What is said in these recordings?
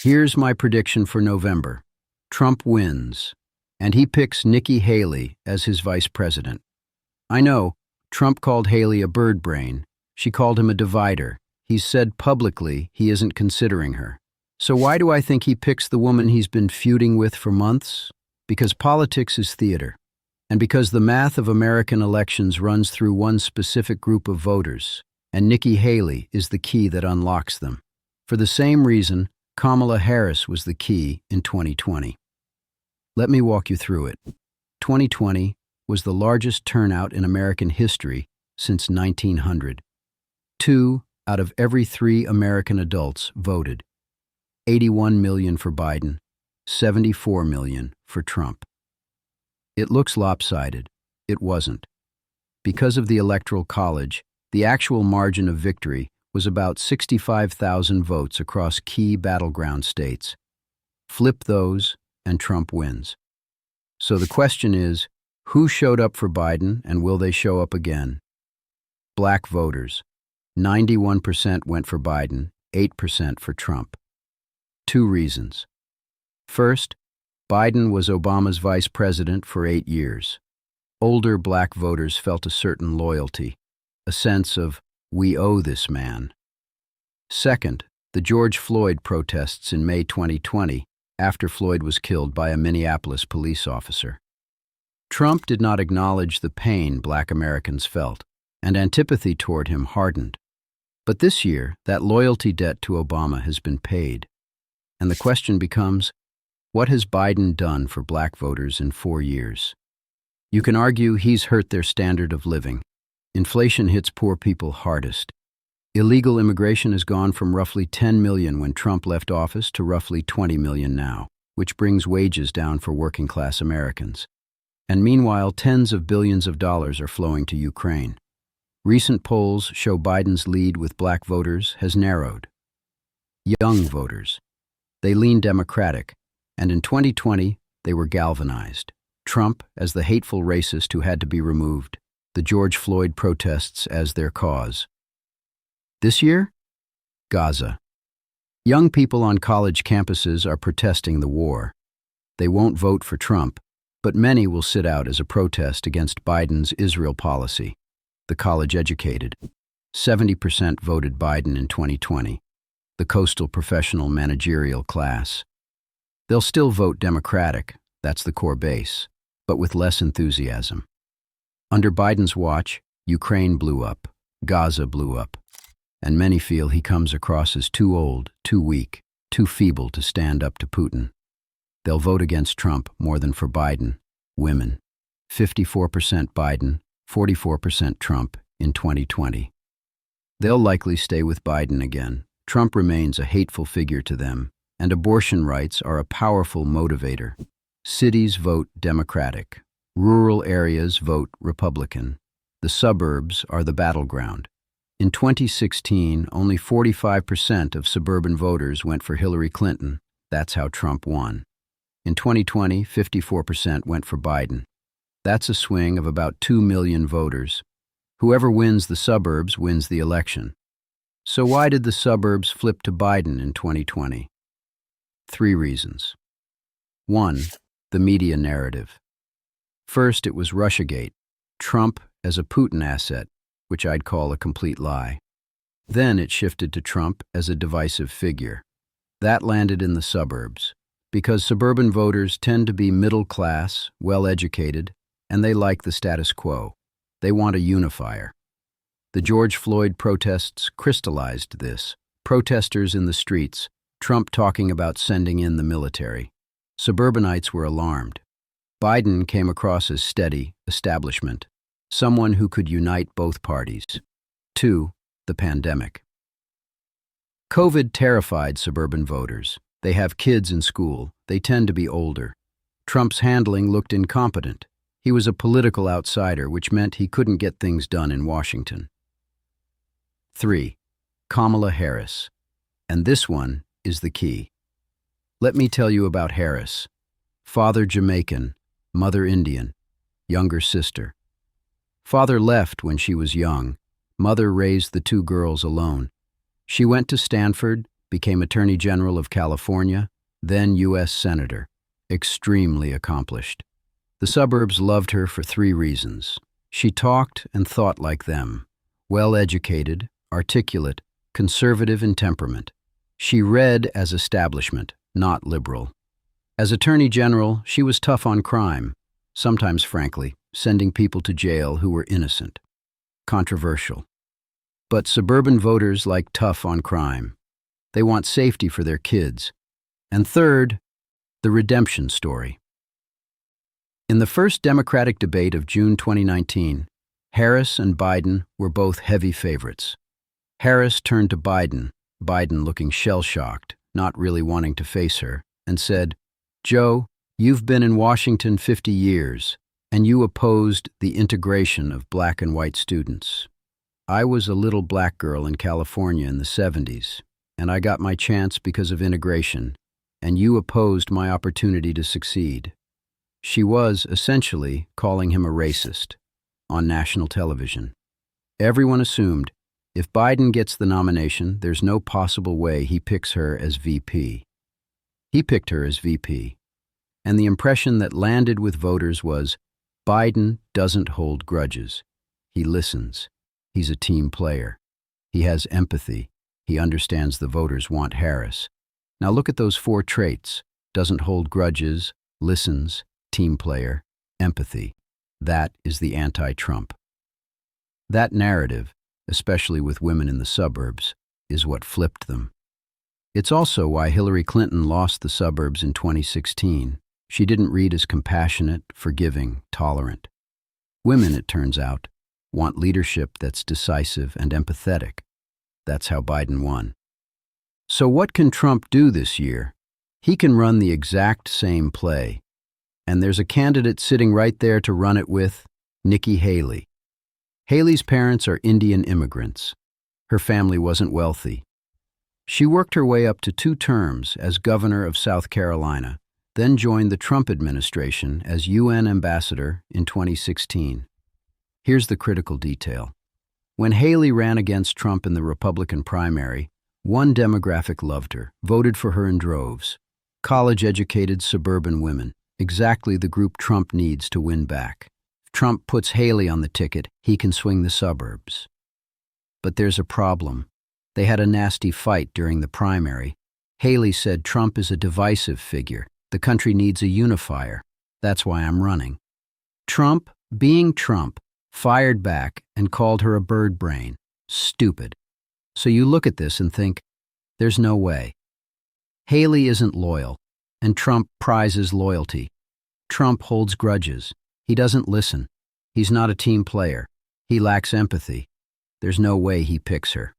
Here's my prediction for November. Trump wins, and he picks Nikki Haley as his vice president. I know, Trump called Haley a bird brain. She called him a divider. He's said publicly he isn't considering her. So why do I think he picks the woman he's been feuding with for months? Because politics is theater, and because the math of American elections runs through one specific group of voters, and Nikki Haley is the key that unlocks them. For the same reason, Kamala Harris was the key in 2020. Let me walk you through it. 2020 was the largest turnout in American history since 1900. 2 out of every 3 American adults voted. 81 million for Biden, 74 million for Trump. It looks lopsided. It wasn't. Because of the Electoral College, the actual margin of victory was about 65,000 votes across key battleground states. Flip those, and Trump wins. So the question is, who showed up for Biden, and will they show up again? Black voters. 91% went for Biden, 8% for Trump. 2 reasons. First, Biden was Obama's vice president for 8 years. Older black voters felt a certain loyalty, a sense of, we owe this man. Second, the George Floyd protests in May 2020, after Floyd was killed by a Minneapolis police officer. Trump did not acknowledge the pain black Americans felt, and antipathy toward him hardened. But this year, that loyalty debt to Obama has been paid. And the question becomes, what has Biden done for black voters in 4 years? You can argue he's hurt their standard of living. Inflation hits poor people hardest. Illegal immigration has gone from roughly 10 million when Trump left office to roughly 20 million now, which brings wages down for working-class Americans. And meanwhile, tens of billions of dollars are flowing to Ukraine. Recent polls show Biden's lead with black voters has narrowed. Young voters. They lean Democratic, and in 2020, they were galvanized. Trump as the hateful racist who had to be removed, the George Floyd protests as their cause. This year? Gaza. Young people on college campuses are protesting the war. They won't vote for Trump, but many will sit out as a protest against Biden's Israel policy. The college-educated. 70% voted Biden in 2020, the coastal professional managerial class. They'll still vote Democratic, that's the core base, but with less enthusiasm. Under Biden's watch, Ukraine blew up, Gaza blew up, and many feel he comes across as too old, too weak, too feeble to stand up to Putin. They'll vote against Trump more than for Biden. Women. 54% Biden, 44% Trump in 2020. They'll likely stay with Biden again. Trump remains a hateful figure to them, and abortion rights are a powerful motivator. Cities vote Democratic. Rural areas vote Republican. The suburbs are the battleground. In 2016, only 45% of suburban voters went for Hillary Clinton. That's how Trump won. In 2020, 54% went for Biden. That's a swing of about 2 million voters. Whoever wins the suburbs wins the election. So why did the suburbs flip to Biden in 2020? 3 reasons. 1. The media narrative. First, it was Russiagate, Trump as a Putin asset, which I'd call a complete lie. Then it shifted to Trump as a divisive figure. That landed in the suburbs, because suburban voters tend to be middle class, well-educated, and they like the status quo. They want a unifier. The George Floyd protests crystallized this. Protesters in the streets, Trump talking about sending in the military. Suburbanites were alarmed. Biden came across as steady, establishment, someone who could unite both parties. 2. The pandemic. COVID terrified suburban voters. They have kids in school. They tend to be older. Trump's handling looked incompetent. He was a political outsider, which meant he couldn't get things done in Washington. 3. Kamala Harris. And this one is the key. Let me tell you about Harris. Father Jamaican, mother Indian, younger sister. Father left when she was young. Mother raised the 2 girls alone. She went to Stanford, became Attorney General of California, then U.S. Senator. Extremely accomplished. The suburbs loved her for 3 reasons. She talked and thought like them. Well-educated, articulate, conservative in temperament. She read as establishment, not liberal. As Attorney General, she was tough on crime, sometimes, frankly, sending people to jail who were innocent. Controversial. But suburban voters like tough on crime. They want safety for their kids. And third, the redemption story. In the first Democratic debate of June 2019, Harris and Biden were both heavy favorites. Harris turned to Biden looking shell-shocked, not really wanting to face her, and said, "Joe, you've been in Washington 50 years, and you opposed the integration of black and white students. I was a little black girl in California in the 70s, and I got my chance because of integration, and you opposed my opportunity to succeed." She was, essentially, calling him a racist on national television. Everyone assumed if Biden gets the nomination, there's no possible way he picks her as VP. He picked her as VP, and the impression that landed with voters was Biden doesn't hold grudges. He listens. He's a team player. He has empathy. He understands the voters want Harris. Now look at those 4 traits: doesn't hold grudges, listens, team player, empathy. That is the anti-Trump. That narrative, especially with women in the suburbs, is what flipped them. It's also why Hillary Clinton lost the suburbs in 2016. She didn't read as compassionate, forgiving, tolerant. Women, it turns out, want leadership that's decisive and empathetic. That's how Biden won. So what can Trump do this year? He can run the exact same play. And there's a candidate sitting right there to run it with, Nikki Haley. Haley's parents are Indian immigrants. Her family wasn't wealthy. She worked her way up to 2 terms as governor of South Carolina, then joined the Trump administration as UN ambassador in 2016. Here's the critical detail. When Haley ran against Trump in the Republican primary, one demographic loved her, voted for her in droves. College-educated suburban women, exactly the group Trump needs to win back. If Trump puts Haley on the ticket, he can swing the suburbs. But there's a problem. They had a nasty fight during the primary. Haley said Trump is a divisive figure. The country needs a unifier. That's why I'm running. Trump, being Trump, fired back and called her a bird brain. Stupid. So you look at this and think, there's no way. Haley isn't loyal, and Trump prizes loyalty. Trump holds grudges. He doesn't listen. He's not a team player. He lacks empathy. There's no way he picks her.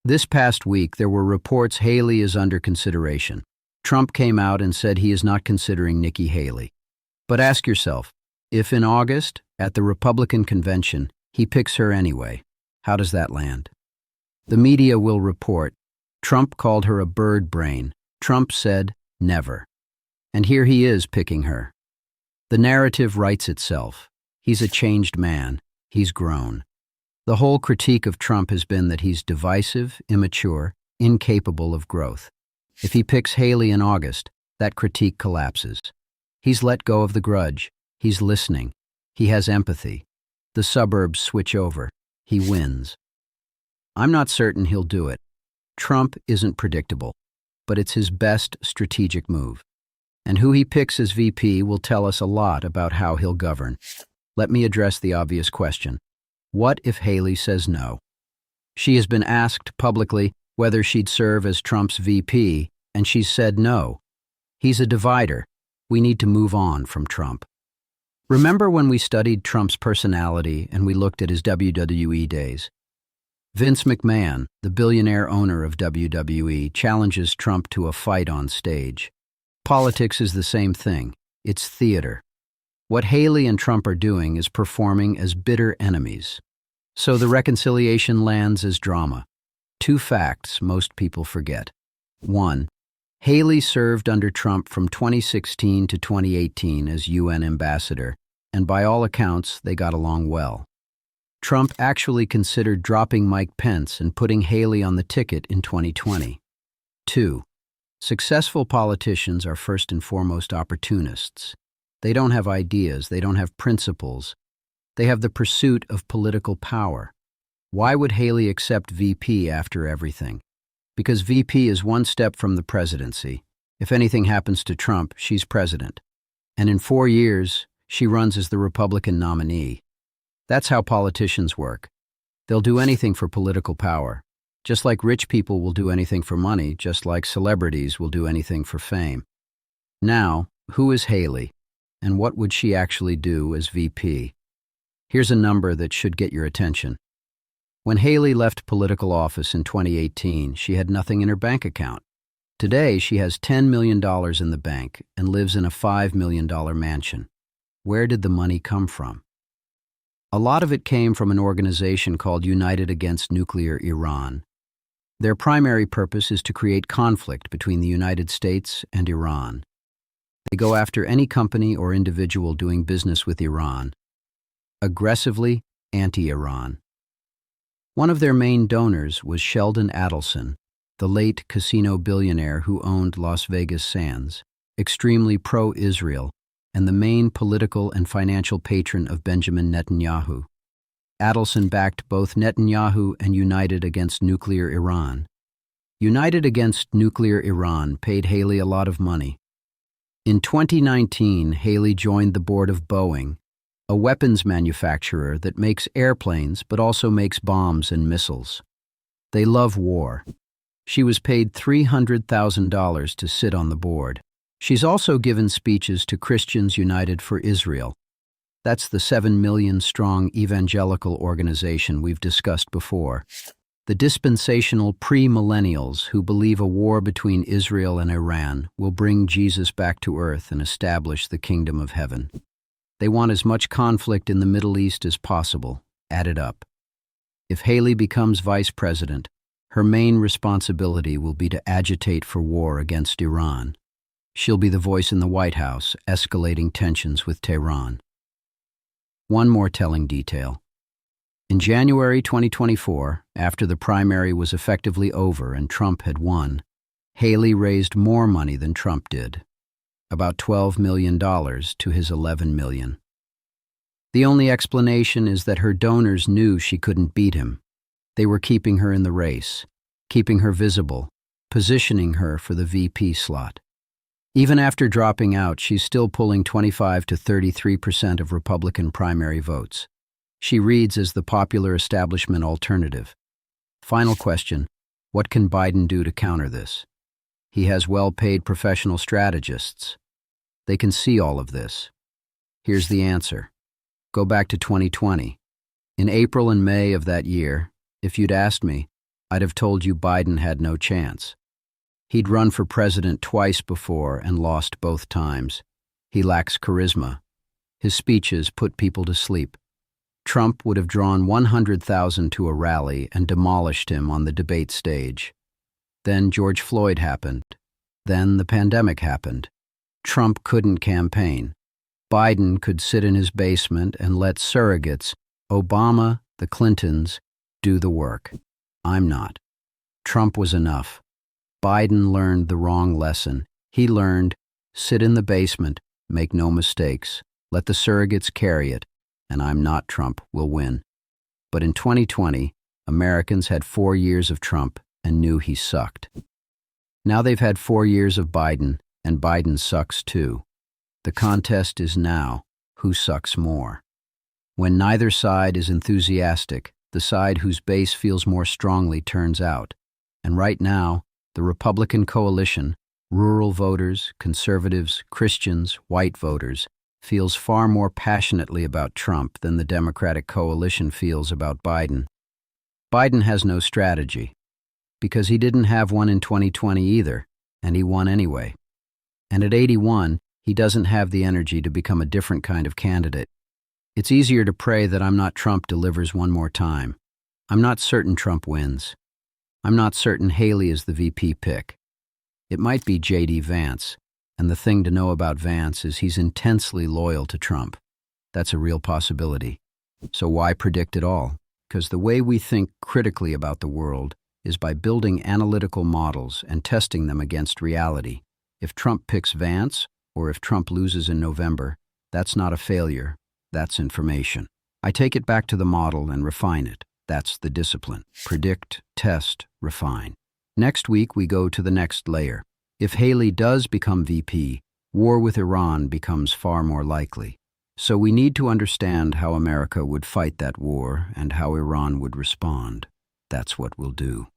This past week, there were reports Haley is under consideration. Trump came out and said he is not considering Nikki Haley. But ask yourself, if in August, at the Republican convention, he picks her anyway, how does that land? The media will report, Trump called her a bird brain. Trump said, never. And here he is picking her. The narrative writes itself. He's a changed man. He's grown. The whole critique of Trump has been that he's divisive, immature, incapable of growth. If he picks Haley in August, that critique collapses. He's let go of the grudge. He's listening. He has empathy. The suburbs switch over. He wins. I'm not certain he'll do it. Trump isn't predictable, but it's his best strategic move. And who he picks as VP will tell us a lot about how he'll govern. Let me address the obvious question. What if Haley says no? She has been asked publicly whether she'd serve as Trump's VP, and she's said no. He's a divider. We need to move on from Trump. Remember when we studied Trump's personality and we looked at his WWE days? Vince McMahon, the billionaire owner of WWE, challenges Trump to a fight on stage. Politics is the same thing. It's theater. What Haley and Trump are doing is performing as bitter enemies. So the reconciliation lands as drama. 2 facts most people forget. 1. Haley served under Trump from 2016 to 2018 as UN ambassador, and by all accounts, they got along well. Trump actually considered dropping Mike Pence and putting Haley on the ticket in 2020. 2. Successful politicians are first and foremost opportunists. They don't have ideas, they don't have principles. They have the pursuit of political power. Why would Haley accept VP after everything? Because VP is one step from the presidency. If anything happens to Trump, she's president. And in 4 years, she runs as the Republican nominee. That's how politicians work. They'll do anything for political power. Just like rich people will do anything for money, just like celebrities will do anything for fame. Now, who is Haley, and what would she actually do as VP? Here's a number that should get your attention. When Haley left political office in 2018, she had nothing in her bank account. Today, she has $10 million in the bank and lives in a $5 million mansion. Where did the money come from? A lot of it came from an organization called United Against Nuclear Iran. Their primary purpose is to create conflict between the United States and Iran. They go after any company or individual doing business with Iran. Aggressively anti-Iran. One of their main donors was Sheldon Adelson, the late casino billionaire who owned Las Vegas Sands, extremely pro-Israel, and the main political and financial patron of Benjamin Netanyahu. Adelson backed both Netanyahu and United Against Nuclear Iran. United Against Nuclear Iran paid Haley a lot of money. In 2019, Haley joined the board of Boeing, a weapons manufacturer that makes airplanes but also makes bombs and missiles. They love war. She was paid $300,000 to sit on the board. She's also given speeches to Christians United for Israel. That's the 7 million-strong evangelical organization we've discussed before. The dispensational pre-millennials who believe a war between Israel and Iran will bring Jesus back to earth and establish the kingdom of heaven. They want as much conflict in the Middle East as possible, added up. If Haley becomes vice president, her main responsibility will be to agitate for war against Iran. She'll be the voice in the White House, escalating tensions with Tehran. One more telling detail. In January 2024, after the primary was effectively over and Trump had won, Haley raised more money than Trump did, about $12 million to his $11 million. The only explanation is that her donors knew she couldn't beat him. They were keeping her in the race, keeping her visible, positioning her for the VP slot. Even after dropping out, she's still pulling 25 to 33% of Republican primary votes. She reads as the popular establishment alternative. Final question, what can Biden do to counter this? He has well-paid professional strategists. They can see all of this. Here's the answer. Go back to 2020. In April and May of that year, if you'd asked me, I'd have told you Biden had no chance. He'd run for president twice before and lost both times. He lacks charisma. His speeches put people to sleep. Trump would have drawn 100,000 to a rally and demolished him on the debate stage. Then George Floyd happened. Then the pandemic happened. Trump couldn't campaign. Biden could sit in his basement and let surrogates, Obama, the Clintons, do the work. I'm not. Trump was enough. Biden learned the wrong lesson. He learned, sit in the basement, make no mistakes, let the surrogates carry it, and I'm not Trump will win. But in 2020, Americans had 4 years of Trump and knew he sucked. Now they've had 4 years of Biden, and Biden sucks too. The contest is now, who sucks more? When neither side is enthusiastic, the side whose base feels more strongly turns out. And right now, the Republican coalition, rural voters, conservatives, Christians, white voters, feels far more passionately about Trump than the Democratic coalition feels about Biden. Biden has no strategy, because he didn't have one in 2020 either, and he won anyway. And at 81, he doesn't have the energy to become a different kind of candidate. It's easier to pray that I'm not Trump delivers one more time. I'm not certain Trump wins. I'm not certain Haley is the VP pick. It might be J.D. Vance, and the thing to know about Vance is he's intensely loyal to Trump. That's a real possibility. So why predict it all? Because the way we think critically about the world is by building analytical models and testing them against reality. If Trump picks Vance, or if Trump loses in November, that's not a failure, that's information. I take it back to the model and refine it. That's the discipline. Predict, test, refine. Next week, we go to the next layer. If Haley does become VP, war with Iran becomes far more likely. So we need to understand how America would fight that war and how Iran would respond. That's what we'll do.